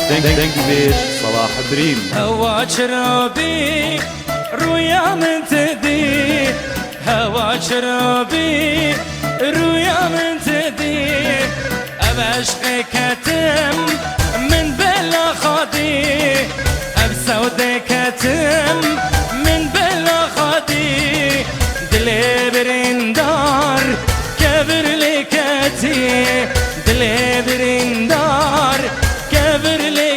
Denk weer صلاح دريم. هوا شرابي رويا من تدي، هوا شرابي رويا من تدي، أبشقي كتم من بلا خدي، أبسودي كتم من بلا خدي، دلي برندار كبر لكتي، دلي برندار كبر لكتي.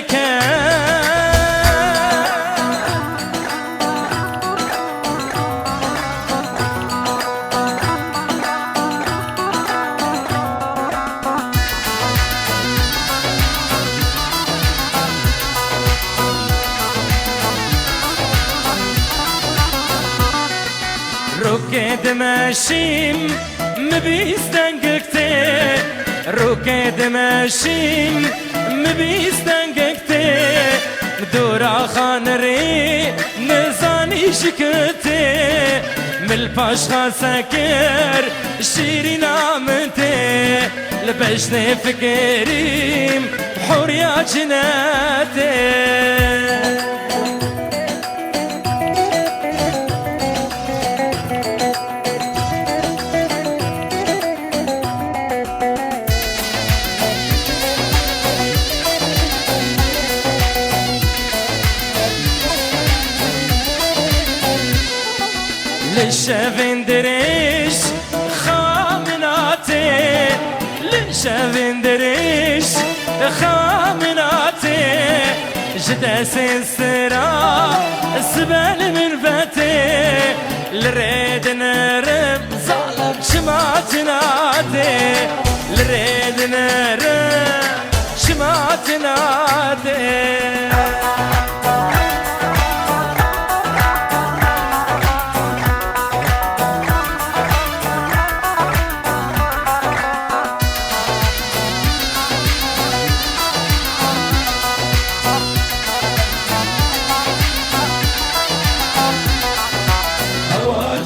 ركض ماشيم مبيستنقكتي، ركض ماشيم مبيستنقكتي، مدورة خانري نزاني شكتي، من الباشا سكر شيرين عمتي، لبشني فكريم حوريا جناتي. للشافندريش خامناتي، للشافندريش خامناتي، جداس السرا سبال من فاتي، لريد نرم ظالم شماتناتي، لريد نرم شماتناتي.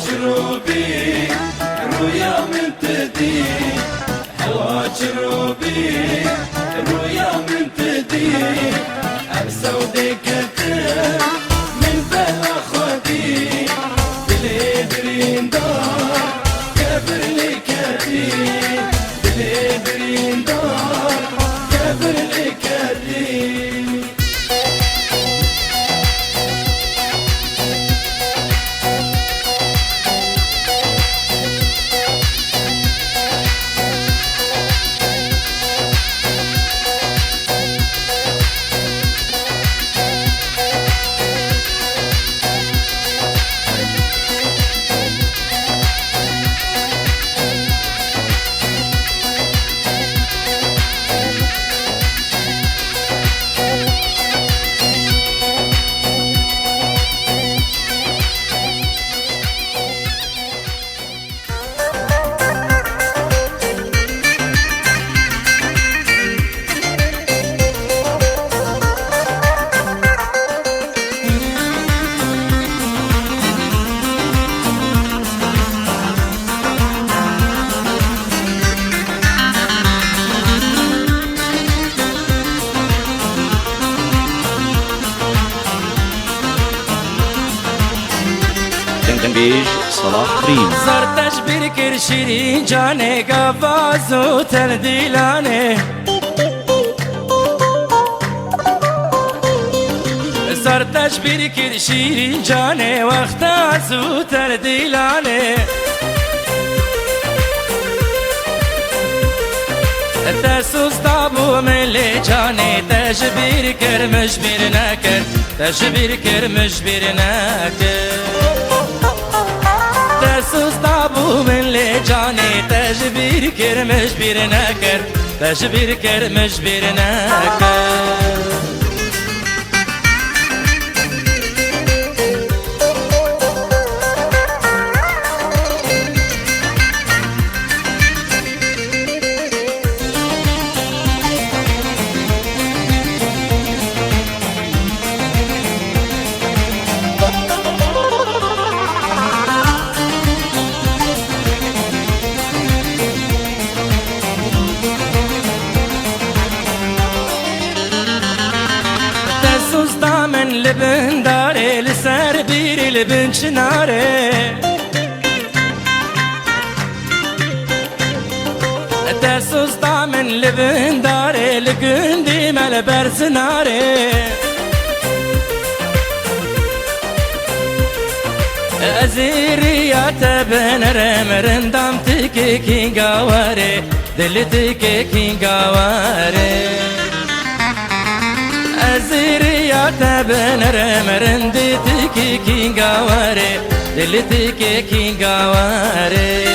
شروبي رويا من تدي، هوا شروبي رويا من تدي، أبسودي كتر من بلا خدي، دلي بريندار كبر لكدي، دلي بريندار كبر لكدي. بيج صلاح دريم. صرتش بركر شيرين جاني قفازو ترديلاني، صرتش بركر شيرين جاني واختازو ترديلاني، تسوس طابو ملي جاني تجبير كر مجبر ناكر، تجبير كر مجبر ناكر، تسوس طابو ملي جاني تجبير كر مجبر ناكر، تجبير كر مجبر ناكر. لبن شناره ترسوز دامن لبن داره لگندی مل برزناره ازیریات بنرم رندام تکی کینگاواره دل تکی کینگاواره ازیریات بنرم رندی تکی کینگاواره دل تکی کینگاواره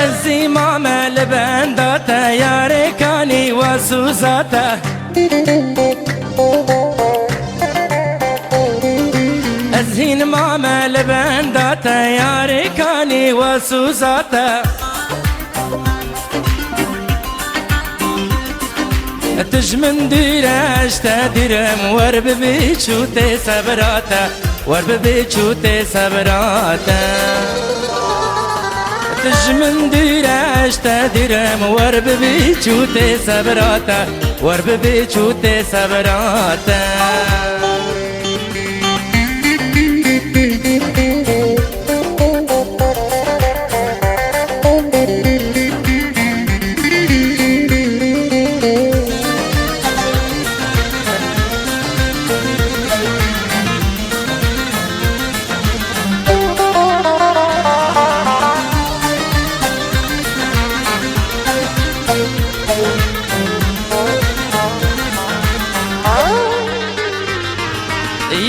الزمامة لبنداتا يا ريكاني وسوزاتا الزين ماما لبنداتا يا ريكاني وسوزاتا تجمن ديراش تديرم ورب بيشو تسبراتا ورب بيشو تسبراتا تجمن ديراش تديرم ورب بيشو تسبراتا ورب بيشو تسبراتا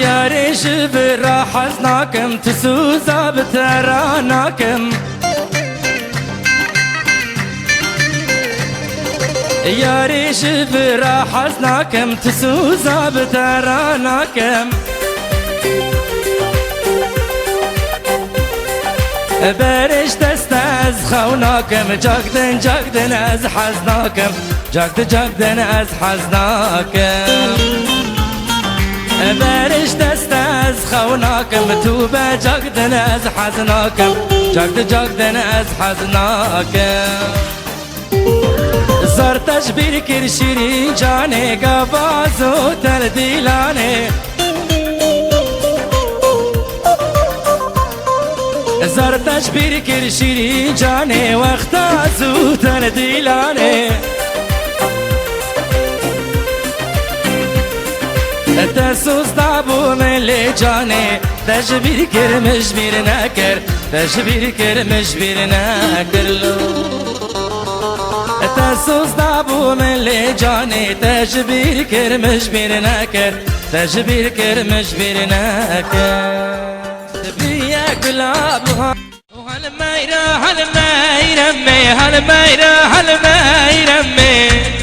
يا ريش براح حزناكم تسوزا بتراناكم يا ريش براح حزناكم تسوزا بتراناكم برش تستاز خوناكم جاكدن جاكدن از حزناكم جاكدن از حزناكم برش دستاز خوناكم توبة جاكدن از حزناكم جاكدن از حزناكم زرتش بيركر شيرين جاني قبازو ترديلاني زرتش بيركر شيرين جاني واختازو ترديلاني تسوز دابو من اللي جاني تجبير كر مجبير ناكر تجبير كر مجبير ناكر لو تسوز دابو من اللي جاني تجبير كر مجبير ناكر تجبير كر مجبير ناكر بيا قلاب هالمايرة هالمايرة مي هالمايرة هالمايرة مي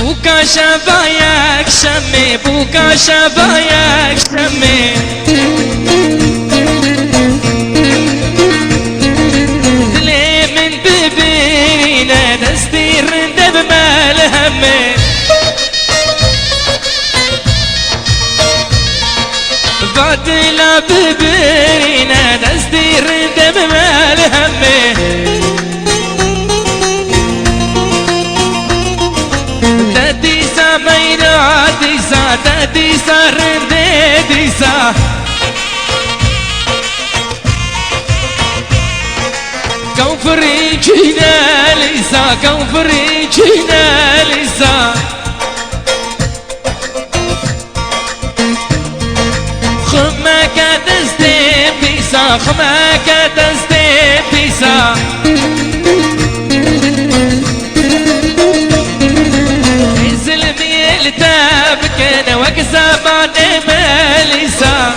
بوكا شبايك شمي بوكا شبايك شمي دلي من ببينا دستي رندب مالهمي باطلا ببينا دستي رندب مالهمي ميرا ديسا تديسا رندي ديسا كوفري جينا ليسا كوفري جينا ليسا خمك دستي بيسا خمك دستي بيسا تابكنا وكزمان ماليسا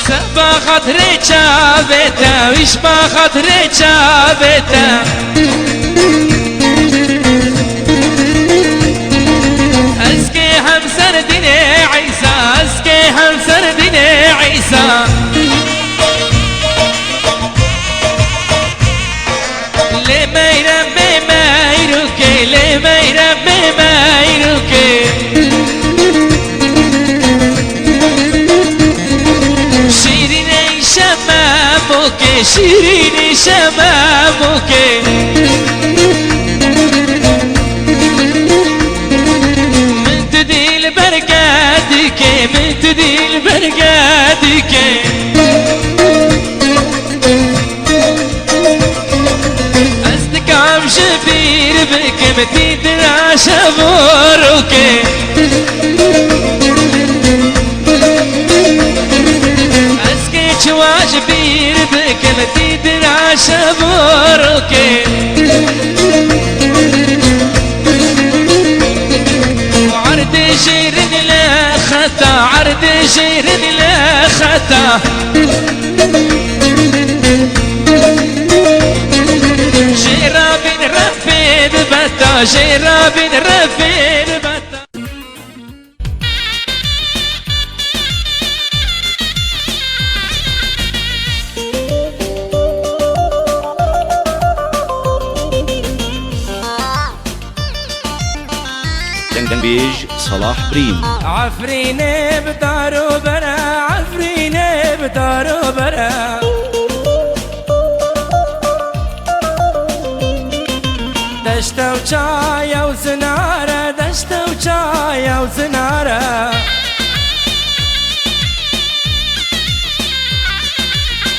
سبا خاطري شابتا ويش ما خاطري شابتا شيرين شمامك من تديل برقادك من تديل برقادك أصدقام شبير بك متدرى شمورك واجبير بك متدرى شمورك وعرض جيرن لا خطا عرض جيرن لا خطا جيرابين رفين بتا جيرابين رفين بتا دنبيج صلاح بريم. عفريني بدارو برا عفريني بدارو برا دشتا وشايا وزنارة دشتا وشايا وزنارة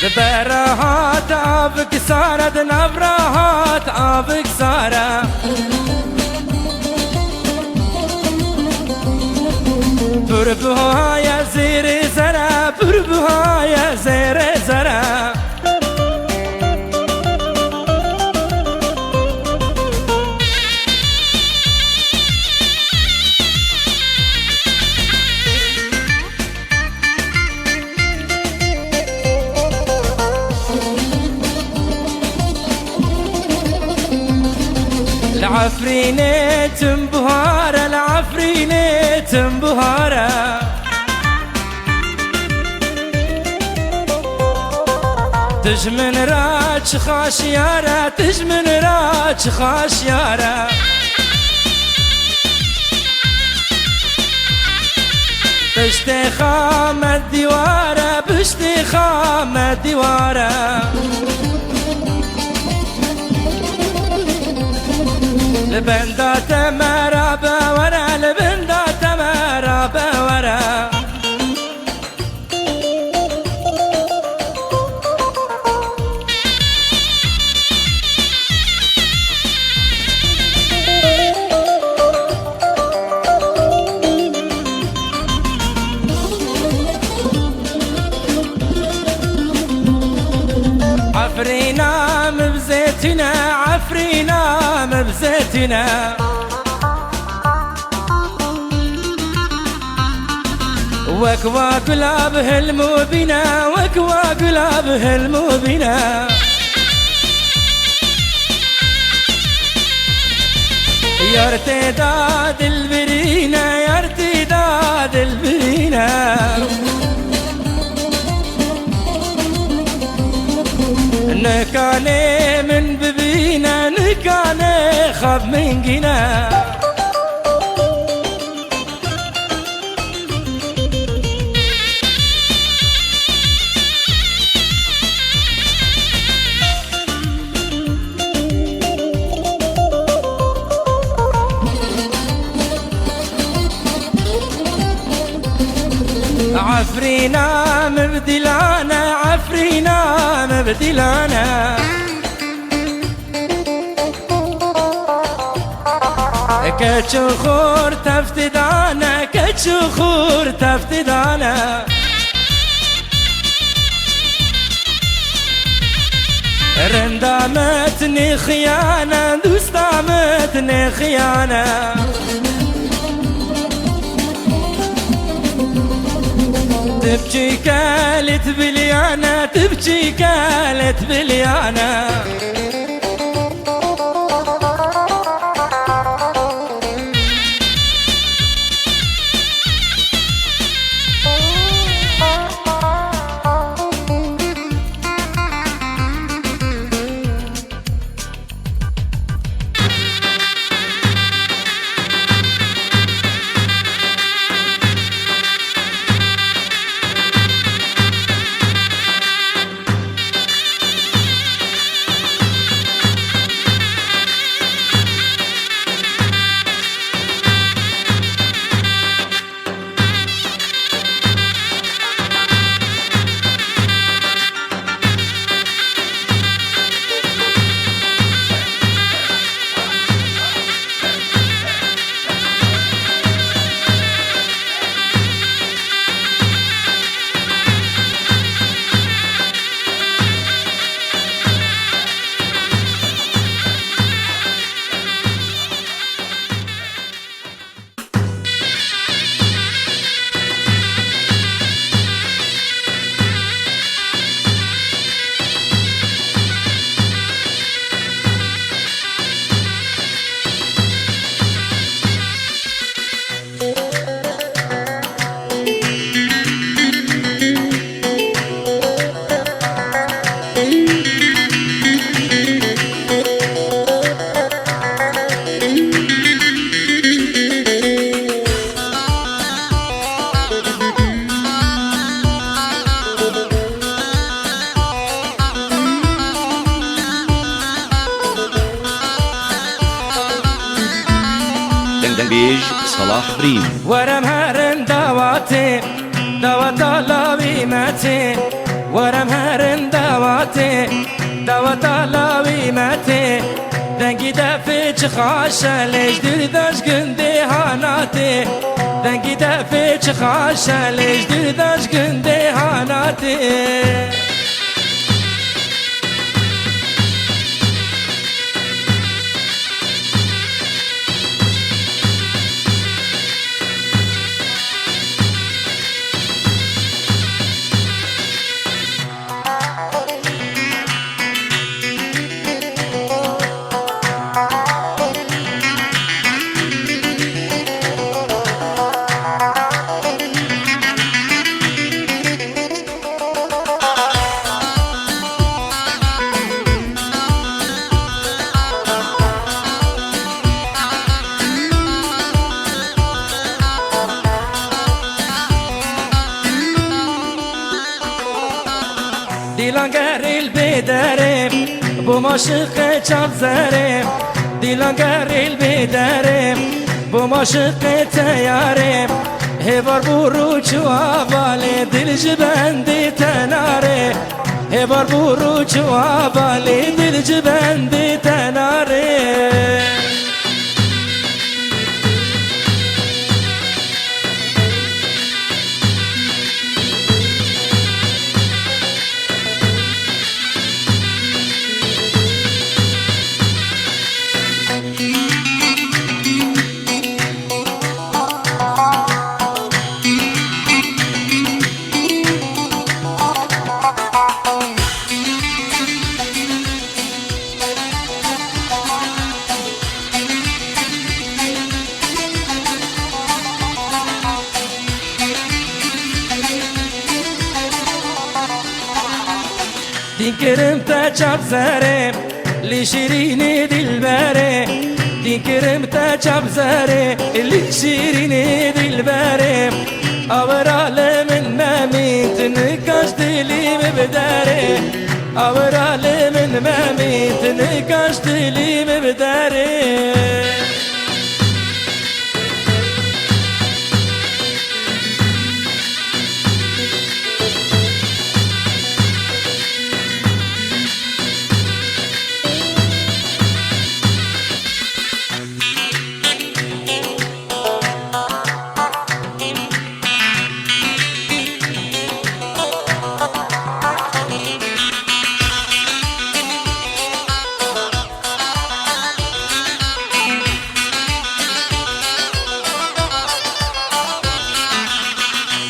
دبرهات عابك سارة دنبرهات عابك سارة بربها يا زير زرا بربها يا زير زرا العفرينة تنبهارة العفرينة تنبهارة تجمن راج خاشيارة تجمن راج خاشيارة بشتي خام الديوارة بشتي خام الديوارة لبندا تمارا باورا لبندا تمارا باورا عفرينا مبزيتنا عفرينا مبزيتنا وكوا قلاب هلمو بنا وكوا قلاب هلمو بنا يا ارتداد البرينا يا ارتداد البرينا نكاني من ببينا نكاني خاب من جنا عفرينا مبدلانا عفرينا مبدلانا كتشخور تفتدانا كتشخور تفتدانا رندامتني خيانة دوستامتني خيانة تبكي كالت بليانا تبكي كالت بليانا صلاح بريم. ورم هرن دواتي دوات لاويمتي ورم هرن دواتي دوات لاويمتي دنگی دفه چه خاشه لیش دیر داش گنده هاناتی دنگی دفه چه خاشه لیش دیر داش گنده هاناتی دیلان گریل بیدارم بو ماشق چاب زرم دیلان گریل بیدارم بو ماشق تیارم هوار برو چو آواله دل جبندی تناره هوار برو چو آواله دل جبندی تناره دینکرم تا چاب زره لی شیرین دلبره دینکرم تا چاب زره لی شیرین دلبره آورال من ممیت نکاش دلیم بداره آورال من ممیت نکاش دلیم بداره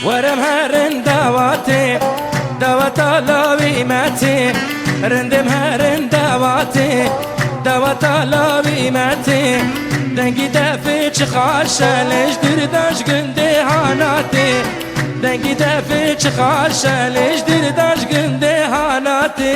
ورم هرن دواتي دوات لاويمتي رندم هرن دواتي دوات لاويمتي دنگی دفه چه خاشه لیش دیر داش گنده هاناتی دنگی دفه چه خاشه لیش دیر داش گنده هاناتی